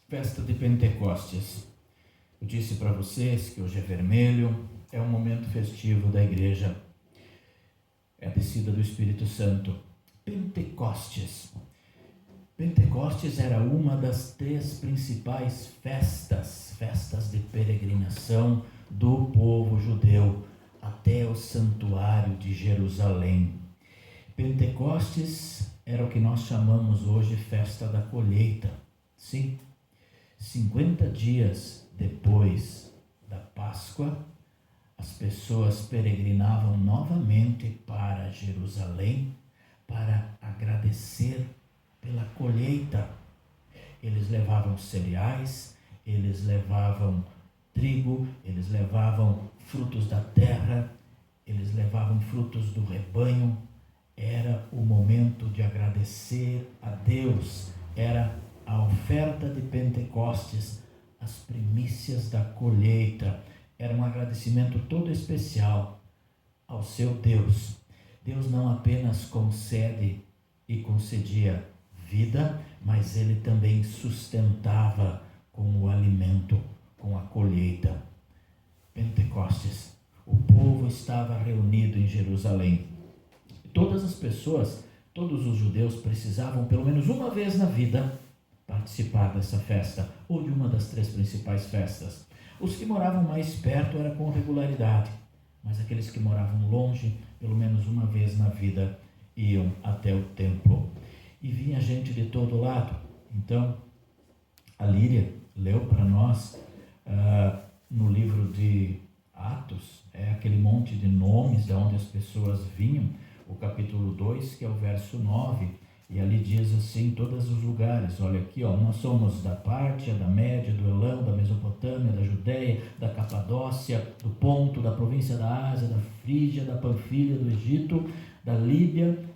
Festa de Pentecostes. Eu disse para vocês que hoje é vermelho, é um momento festivo da igreja. É a descida do Espírito Santo. Pentecostes. Pentecostes era uma das 3 principais festas de peregrinação do povo judeu até o santuário de Jerusalém. Pentecostes era o que nós chamamos hoje festa da colheita. Sim, 50 dias depois da Páscoa, as pessoas peregrinavam novamente para Jerusalém para agradecer pela colheita. Eles levavam cereais, eles levavam trigo, eles levavam frutos da terra, eles levavam frutos do rebanho. Era o momento de agradecer a Deus, era a oferta de Pentecostes, as primícias da colheita. Era um agradecimento todo especial ao seu Deus. Deus não apenas concede e concedia vida, mas Ele também sustentava com o alimento, com a colheita. Pentecostes, o povo estava reunido em Jerusalém. Todas as pessoas, todos os judeus precisavam pelo menos uma vez na vida participar dessa festa, ou de uma das 3 principais festas. Os que moravam mais perto era com regularidade, mas aqueles que moravam longe, pelo menos uma vez na vida, iam até o templo. E vinha gente de todo lado. Então, a Líria leu para nós no livro de Atos, aquele monte de nomes de onde as pessoas vinham, o capítulo 2, que é o verso 9, e ali diz assim, todos os lugares, olha aqui, nós somos da Pártia, da Média, do Elão, da Mesopotâmia, da Judéia, da Capadócia, do Ponto, da província da Ásia, da Frígia, da Panfilha, do Egito, da Líbia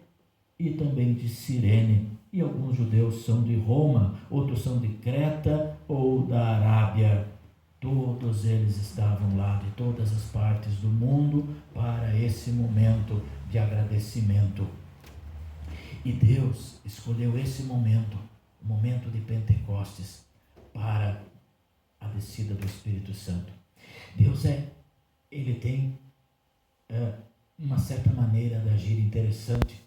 e também de Cirene. E alguns judeus são de Roma, outros são de Creta ou da Arábia. Todos eles estavam lá de todas as partes do mundo para esse momento de agradecimento. E Deus escolheu esse momento, o momento de Pentecostes, para a descida do Espírito Santo. Deus Ele tem uma certa maneira de agir interessante.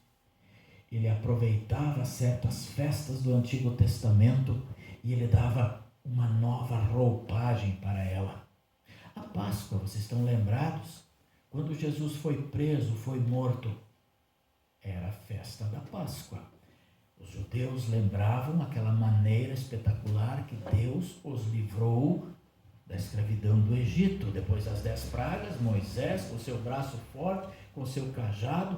Ele aproveitava certas festas do Antigo Testamento e Ele dava uma nova roupagem para ela. A Páscoa, vocês estão lembrados? Quando Jesus foi preso, foi morto, era a festa da Páscoa. Os judeus lembravam aquela maneira espetacular que Deus os livrou da escravidão do Egito. Depois das 10 pragas, Moisés, com seu braço forte, com seu cajado,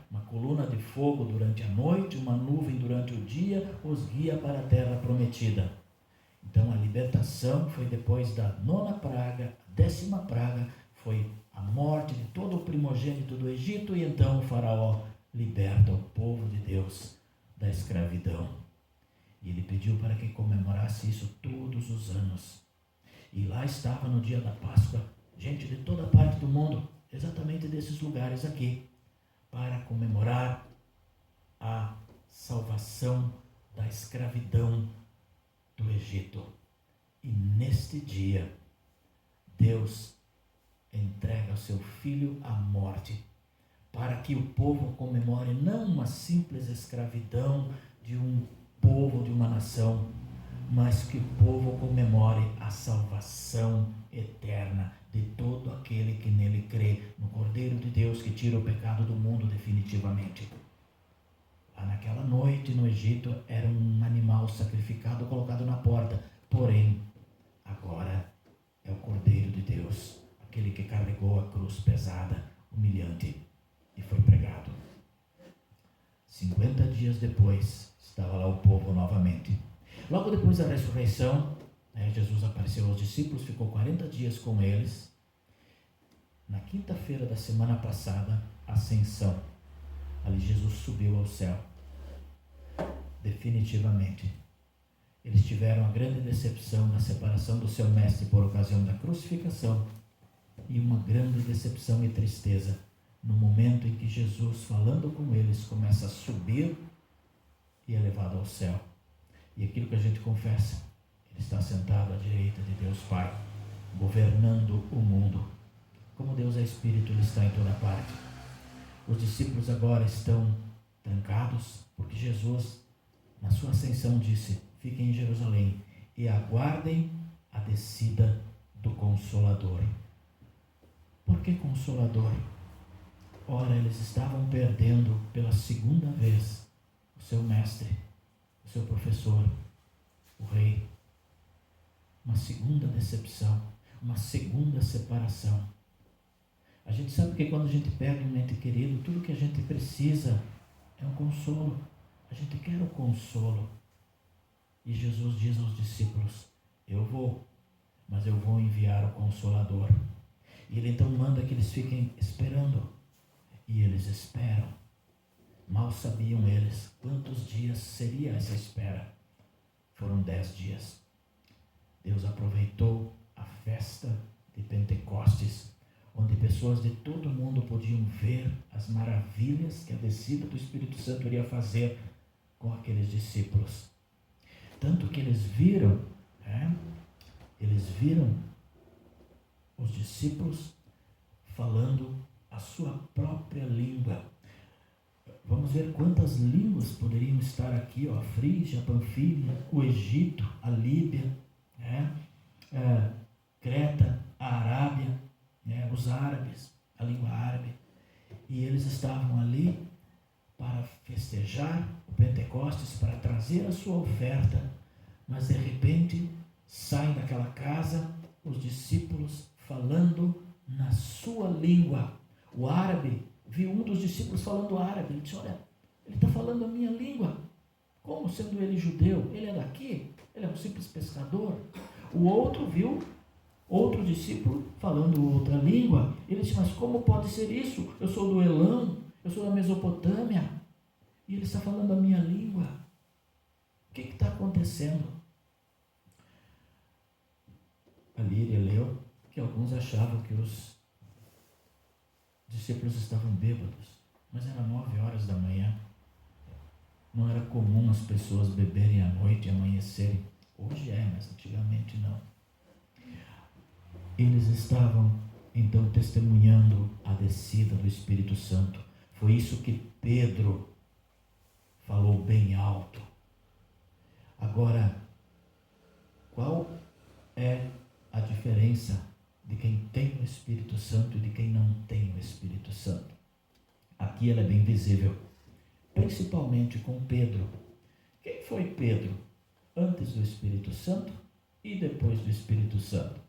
uma coluna de fogo durante a noite, uma nuvem durante o dia, os guia para a terra prometida. Então a libertação foi depois da 9ª praga, a 10ª praga, foi a morte de todo o primogênito do Egito, e então o faraó liberta o povo de Deus da escravidão. E ele pediu para que comemorasse isso todos os anos. E lá estava no dia da Páscoa, gente de toda parte do mundo, exatamente desses lugares aqui, para comemorar a salvação da escravidão do Egito. E neste dia, Deus entrega o seu filho à morte, para que o povo comemore não uma simples escravidão de um povo, de uma nação, mas que o povo comemore a salvação eterna de todo aquele que nele crê, no Cordeiro de Deus que tira o pecado do mundo definitivamente. Lá naquela noite no Egito era um animal sacrificado, colocado na porta, porém agora é o Cordeiro de Deus, aquele que carregou a cruz pesada, humilhante, e foi pregado. 50 dias depois, estava lá o povo novamente. Logo depois da ressurreição, Jesus apareceu aos discípulos, ficou 40 dias com eles. Na quinta-feira da semana passada, Ascensão. Ali Jesus subiu ao céu. Definitivamente. Eles tiveram a grande decepção da separação do seu mestre por ocasião da crucificação e uma grande decepção e tristeza no momento em que Jesus, falando com eles, começa a subir e é levado ao céu. E aquilo que a gente confessa, Ele está sentado à direita de Deus Pai, governando o mundo. Como Deus é Espírito, Ele está em toda parte. Os discípulos agora estão trancados, porque Jesus, na sua ascensão, disse: fiquem em Jerusalém e aguardem a descida do Consolador. Por que Consolador? Ora, eles estavam perdendo pela segunda vez o seu mestre, o seu professor, o rei. Uma segunda decepção, uma segunda separação. A gente sabe que quando a gente perde um ente querido, tudo que a gente precisa é um consolo. A gente quer o consolo. E Jesus diz aos discípulos: eu vou, mas eu vou enviar o Consolador. E Ele então manda que eles fiquem esperando. E eles esperam. Mal sabiam eles quantos dias seria essa espera. Foram 10 dias. Deus aproveitou a festa de Pentecostes, onde pessoas de todo o mundo podiam ver as maravilhas que a descida do Espírito Santo iria fazer com aqueles discípulos. Tanto que eles viram os discípulos falando a sua própria língua. Vamos ver quantas línguas poderiam estar aqui, a Frígia, a Panfília, o Egito, a Líbia, Creta, a Arábia, os árabes, a língua árabe. E eles estavam ali para festejar o Pentecostes, para trazer a sua oferta, mas de repente saem daquela casa os discípulos falando na sua língua. O árabe viu um dos discípulos falando árabe. Ele disse: olha, ele está falando a minha língua. Como sendo ele judeu? Ele é daqui? Ele é um simples pescador. O outro viu outro discípulo falando outra língua. Ele disse: mas como pode ser isso? Eu sou do Elão, eu sou da Mesopotâmia, e ele está falando a minha língua. O que está acontecendo? A Líria leu que alguns achavam que os discípulos estavam bêbados, mas era 9 horas da manhã. Não era comum as pessoas beberem à noite e amanhecerem. Hoje é, mas antigamente não. Eles estavam então testemunhando a descida do Espírito Santo. Foi isso que Pedro falou bem alto. Agora, qual é a diferença de quem tem o Espírito Santo e de quem não tem o Espírito Santo? Aqui ela é bem visível, principalmente com Pedro. Quem foi Pedro antes do Espírito Santo e depois do Espírito Santo?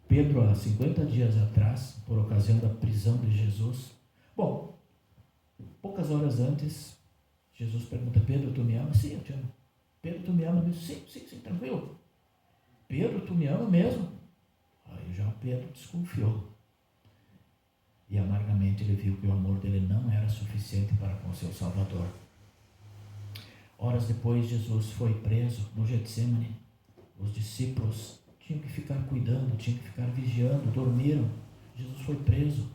Pedro, há 50 dias atrás, por ocasião da prisão de Jesus, poucas horas antes, Jesus pergunta: Pedro, tu me amas? Sim, eu te amo. Pedro, tu me amas mesmo? Sim, tranquilo. Pedro, tu me ama mesmo? Aí já Pedro desconfiou. E amargamente ele viu que o amor dele não era suficiente para com seu Salvador. Horas depois, Jesus foi preso no Getsemane. Os discípulos tinham que ficar cuidando, tinham que ficar vigiando, dormiram. Jesus foi preso.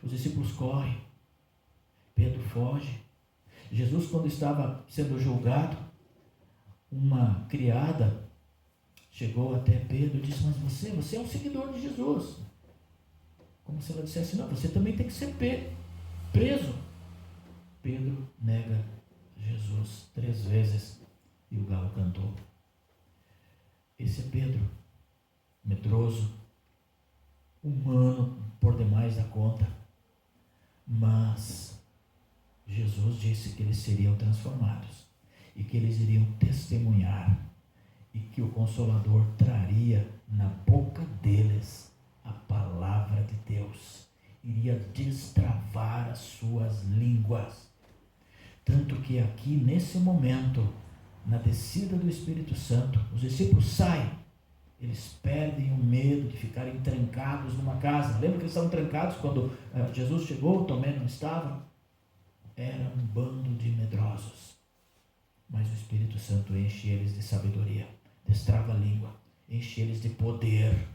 Os discípulos correm. Pedro foge. Jesus, quando estava sendo julgado, uma criada chegou até Pedro e disse: mas você é um seguidor de Jesus. Como se ela dissesse: não, você também tem que ser preso. Pedro nega Jesus 3 vezes e o galo cantou. Esse é Pedro, medroso, humano por demais da conta. Mas Jesus disse que eles seriam transformados e que eles iriam testemunhar e que o Consolador traria na boca deles a palavra de Deus, iria destravar as suas línguas. Tanto que aqui, nesse momento, na descida do Espírito Santo, os discípulos saem Eles perdem o medo de ficarem trancados numa casa. Lembra que eles estavam trancados quando Jesus chegou, Tomé não estava? Era um bando de medrosos. Mas o Espírito Santo enche eles de sabedoria, destrava a língua, enche eles de poder.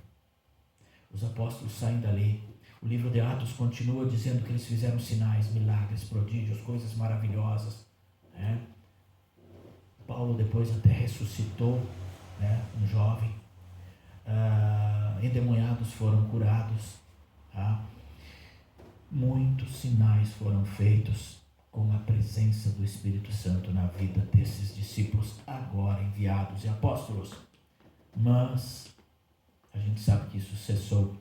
Os apóstolos saem dali. O livro de Atos continua dizendo que eles fizeram sinais, milagres, prodígios, coisas maravilhosas. Paulo depois até ressuscitou, um jovem. Endemoniados foram curados. Muitos sinais foram feitos com a presença do Espírito Santo na vida desses discípulos agora enviados e apóstolos. Mas a gente sabe que isso cessou.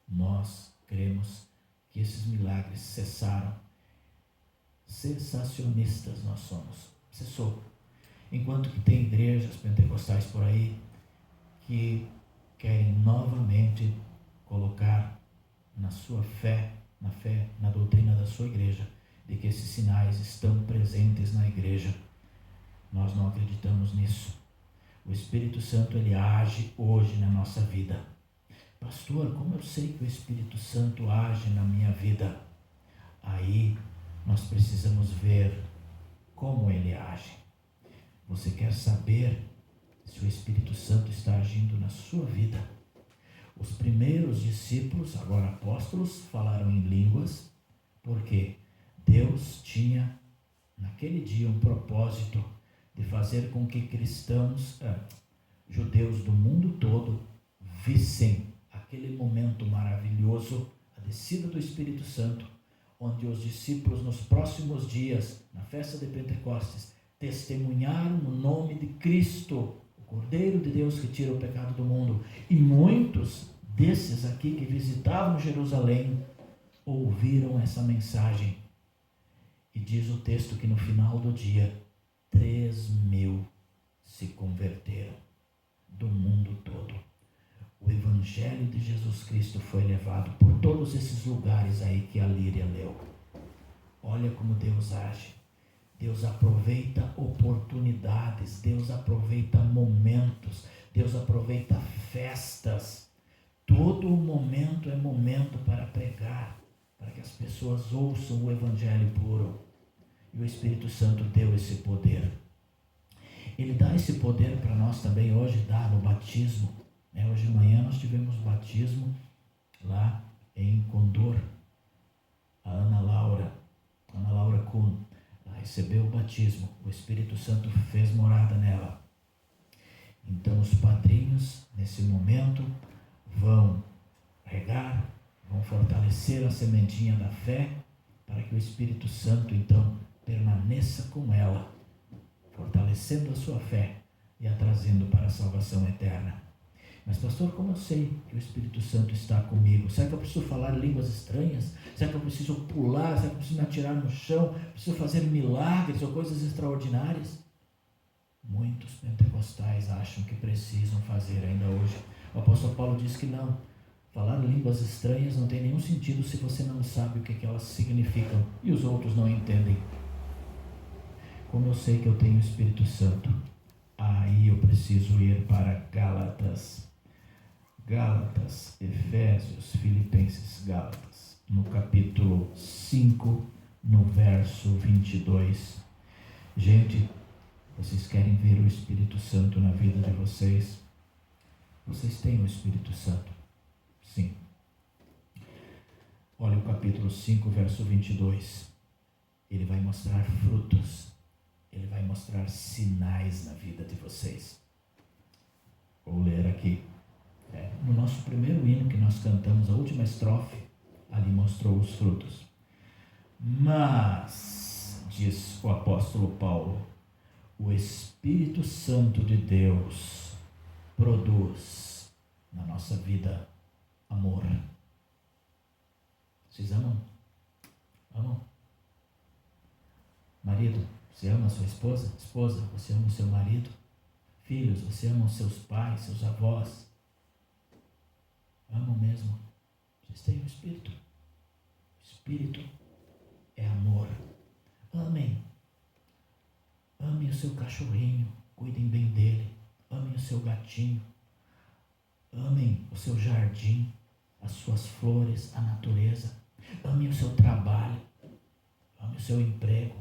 Nós cremos que esses milagres cessaram. Cessacionistas nós somos. Cessou. Enquanto que tem igrejas pentecostais por aí que querem novamente colocar na sua fé, na doutrina da sua igreja, de que esses sinais estão presentes na igreja. Nós não acreditamos nisso. O Espírito Santo, ele age hoje na nossa vida. Pastor, como eu sei que o Espírito Santo age na minha vida? Aí nós precisamos ver como ele age. Você quer saber se o Espírito Santo está agindo na sua vida? Os primeiros discípulos, agora apóstolos, falaram em línguas, porque Deus tinha naquele dia um propósito de fazer com que cristãos, judeus do mundo todo, vissem aquele momento maravilhoso, a descida do Espírito Santo, onde os discípulos nos próximos dias, na festa de Pentecostes, testemunharam o nome de Cristo, o Cordeiro de Deus que tira o pecado do mundo. E muitos desses aqui que visitavam Jerusalém ouviram essa mensagem. E diz o texto que no final do dia, 3.000 se converteram do mundo todo. O Evangelho de Jesus Cristo foi levado por todos esses lugares aí que a Líria leu. Olha como Deus age. Deus aproveita oportunidades, Deus aproveita momentos, Deus aproveita festas. Todo momento é momento para pregar, para que as pessoas ouçam o Evangelho puro. E o Espírito Santo deu esse poder. Ele dá esse poder para nós também hoje, dá no batismo. Hoje de manhã nós tivemos batismo lá em Condor. A Ana Laura Kuhn, ela recebeu o batismo. O Espírito Santo fez morada nela. Então os padrinhos, nesse momento, vão regar, vão fortalecer a sementinha da fé, para que o Espírito Santo, então, permaneça com ela, fortalecendo a sua fé e a trazendo para a salvação eterna. Mas pastor, como eu sei que o Espírito Santo está comigo? Será que eu preciso falar línguas estranhas? Será que eu preciso pular? Será que eu preciso me atirar no chão? Preciso fazer milagres ou coisas extraordinárias? Muitos pentecostais acham que precisam fazer ainda hoje. O apóstolo Paulo diz que não. Falar línguas estranhas não tem nenhum sentido se você não sabe o que elas significam e os outros não entendem. Como eu sei que eu tenho o Espírito Santo? Aí eu preciso ir para Gálatas, Efésios, Filipenses, Gálatas, no capítulo 5, no verso 22. Gente, vocês querem ver o Espírito Santo na vida de vocês? Vocês têm o Espírito Santo? Sim. Olha o capítulo 5, verso 22. Ele vai mostrar frutos. Ele vai mostrar sinais na vida de vocês. Vou ler aqui. No nosso primeiro hino que nós cantamos, a última estrofe, ali mostrou os frutos. Mas, diz o apóstolo Paulo, o Espírito Santo de Deus produz na nossa vida amor. Vocês amam? Amam? Marido, você ama a sua esposa? Esposa, você ama o seu marido? Filhos, você ama os seus pais, seus avós? Amam mesmo? Vocês têm o Espírito. O Espírito é amor. Amem. Amem o seu cachorrinho. Cuidem bem dele. Amem o seu gatinho. Amem o seu jardim, as suas flores, a natureza. Amem o seu trabalho. Ame o seu emprego.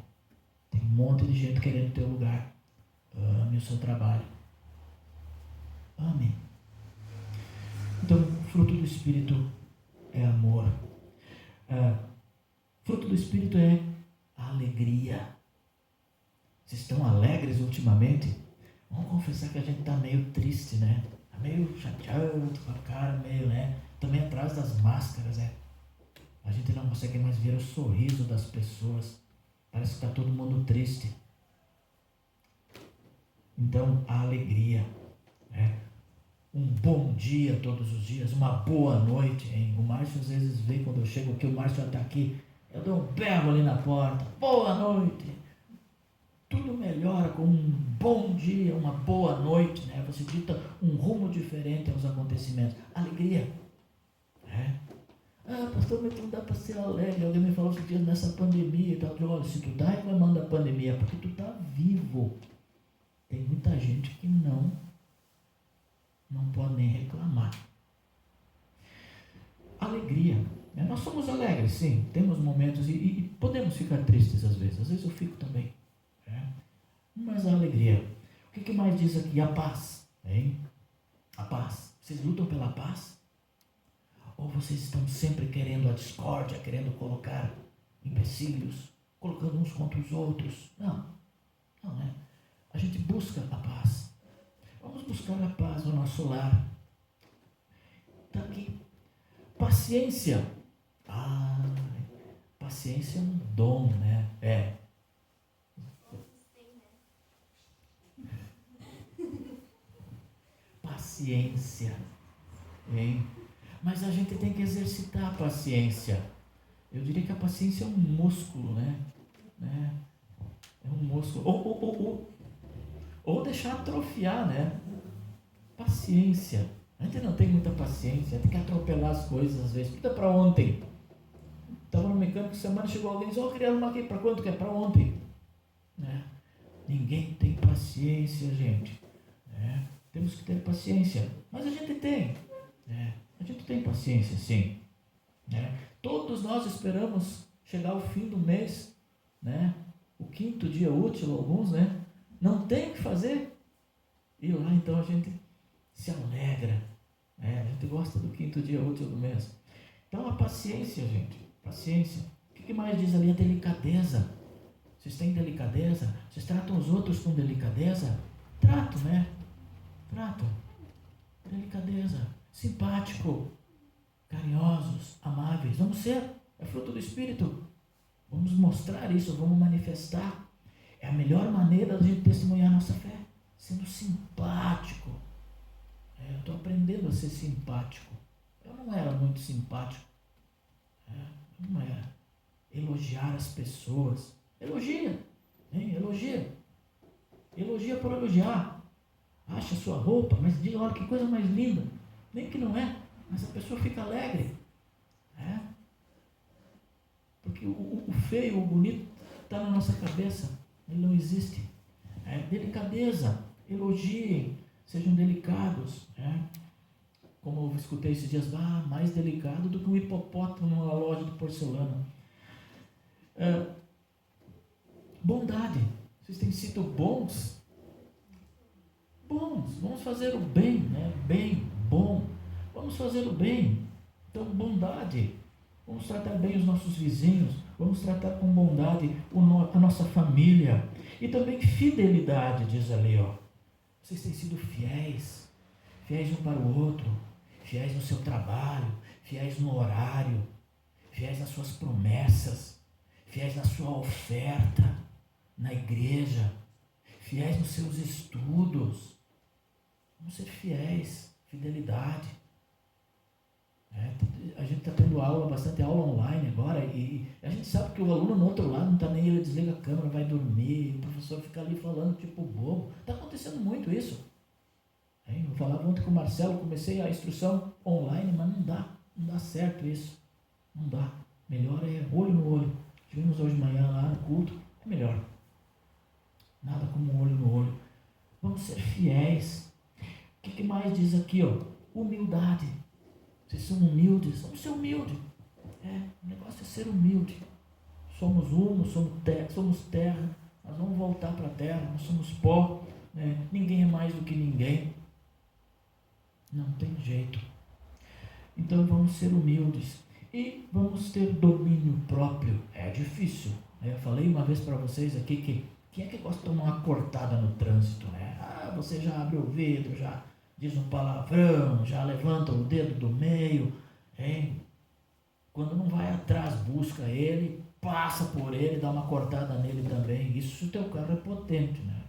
Tem um monte de gente querendo teu lugar. Ame o seu trabalho. Ame. Então, o fruto do Espírito é amor. Fruto do Espírito é alegria. Vocês estão alegres ultimamente? Vamos confessar que a gente está meio triste, né? Está meio chateado, com a cara meio, né? Também atrás das máscaras, né? A gente não consegue mais ver o sorriso das pessoas. Parece que está todo mundo triste. Então, a alegria, né? Um bom dia todos os dias, uma boa noite, hein? O Márcio às vezes vem quando eu chego aqui, o Márcio já está aqui, eu dou um berro ali na porta, boa noite. Tudo melhora com um bom dia, uma boa noite, né? Você dita um rumo diferente aos acontecimentos. Alegria, né? Pastor, mas não dá para ser alegre. Alguém me falou esses dias nessa pandemia e tal. Eu, olha, se tu está reclamando da pandemia, é porque tu está vivo. Tem muita gente que não pode nem reclamar. Alegria, né? Nós somos alegres, sim. Temos momentos e podemos ficar tristes às vezes. Às vezes eu fico também. Né? Mas a alegria. O que mais diz aqui? A paz. Hein? A paz. Vocês lutam pela paz? Ou vocês estão sempre querendo a discórdia, querendo colocar empecilhos, colocando uns contra os outros? Não, né? A gente busca a paz. Vamos buscar a paz no nosso lar. Está aqui. Paciência. Paciência é um dom, né? Paciência. Hein? Mas a gente tem que exercitar a paciência. Eu diria que a paciência é um músculo, né? É um músculo. Ou deixar atrofiar, né? Paciência. A gente não tem muita paciência, tem que atropelar as coisas às vezes. Tudo é para ontem. Estava no mecânico semana, chegou alguém e disse, queria arrumar aqui, para quanto que é? Para ontem. Né? Ninguém tem paciência, gente. Temos que ter paciência. Mas a gente tem. A gente tem paciência, sim. Todos nós esperamos chegar ao fim do mês, né? O 5º dia útil, alguns, né? Não tem o que fazer. E lá então a gente se alegra. A gente gosta do 5º dia útil do mês. Então a paciência, gente. Paciência. O que mais diz ali? A delicadeza. Vocês têm delicadeza? Vocês tratam os outros com delicadeza? Trato, né? Trato. Delicadeza. Simpático. Carinhosos. Amáveis. Vamos ser. É fruto do Espírito. Vamos mostrar isso. Vamos manifestar. É a melhor maneira de a gente testemunhar a nossa fé. Sendo simpático. Eu estou aprendendo a ser simpático. Eu não era muito simpático. Eu não era. Elogiar as pessoas. Elogia. Elogia. Elogia por elogiar. Acha a sua roupa, mas diga, olha que coisa mais linda. Nem que não é, mas a pessoa fica alegre. Porque o feio, o bonito, está na nossa cabeça. Ele não existe. Delicadeza. Elogiem. Sejam delicados. Como eu escutei esses dias, mais delicado do que um hipopótamo numa loja de porcelana. Bondade. Vocês têm sido bons. Vamos fazer o bem, né? Bem, bom. Vamos fazer o bem. Então, bondade. Vamos tratar bem os nossos vizinhos. Vamos tratar com bondade a nossa família. E também fidelidade, diz ali, ó. Vocês têm sido fiéis. Fiéis um para o outro. Fiéis no seu trabalho. Fiéis no horário. Fiéis nas suas promessas. Fiéis na sua oferta. Na igreja. Fiéis nos seus estudos. Vamos ser fiéis. Fidelidade. A gente está tendo bastante aula online agora, e a gente sabe que o aluno no outro lado não está nem, ele desliga a câmera, vai dormir, o professor fica ali falando tipo bobo. Está acontecendo muito isso. Eu falava ontem com o Marcelo, comecei a instrução online, mas não dá certo isso. Não dá. Melhor é olho no olho. Tivemos hoje de manhã lá no culto, é melhor. Nada como um olho no olho. Vamos ser fiéis. que mais diz aqui, ó? Humildade. Vocês são humildes? Vamos ser humildes. O negócio é ser humilde. Somos humus, somos terra. Nós vamos voltar para a terra, nós somos pó. Ninguém é mais do que ninguém. Não tem jeito. Então vamos ser humildes e vamos ter domínio próprio. É difícil. Eu falei uma vez para vocês aqui que quem é que gosta de tomar uma cortada no trânsito? Você já abre o vidro, já diz um palavrão, já levanta o dedo do meio. Quando não vai atrás, busca ele, passa por ele, dá uma cortada nele também. Isso se o teu carro é potente, né?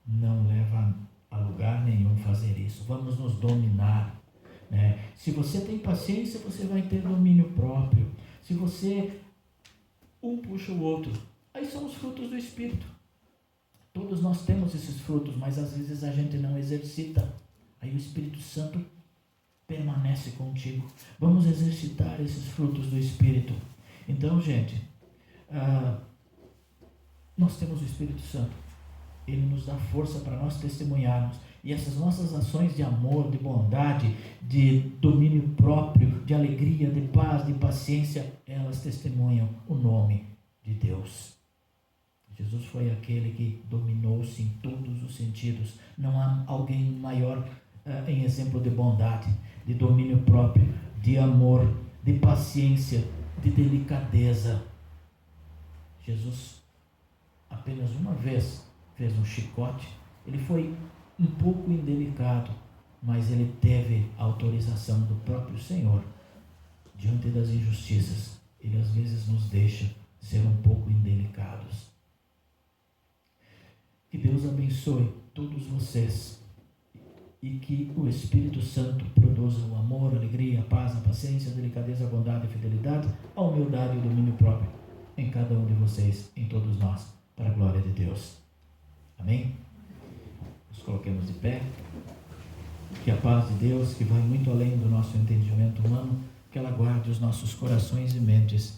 Não leva a lugar nenhum fazer isso. Vamos nos dominar, né? Se você tem paciência, você vai ter domínio próprio. Se você, um puxa o outro, aí são os frutos do Espírito. Todos nós temos esses frutos, mas às vezes a gente não exercita. Aí o Espírito Santo permanece contigo. Vamos exercitar esses frutos do Espírito. Então, gente, nós temos o Espírito Santo. Ele nos dá força para nós testemunharmos. E essas nossas ações de amor, de bondade, de domínio próprio, de alegria, de paz, de paciência, elas testemunham o nome de Deus. Jesus foi aquele que dominou-se em todos os sentidos. Não há alguém maior em exemplo de bondade, de domínio próprio, de amor, de paciência, de delicadeza. Jesus apenas uma vez fez um chicote. Ele foi um pouco indelicado, mas ele teve a autorização do próprio Senhor. Diante das injustiças, ele às vezes nos deixa ser um pouco indelicados. Que Deus abençoe todos vocês e que o Espírito Santo produza o amor, a alegria, a paz, a paciência, a delicadeza, a bondade, a fidelidade, a humildade e o domínio próprio em cada um de vocês, em todos nós, para a glória de Deus. Amém? Nos coloquemos de pé. Que a paz de Deus, que vai muito além do nosso entendimento humano, que ela guarde os nossos corações e mentes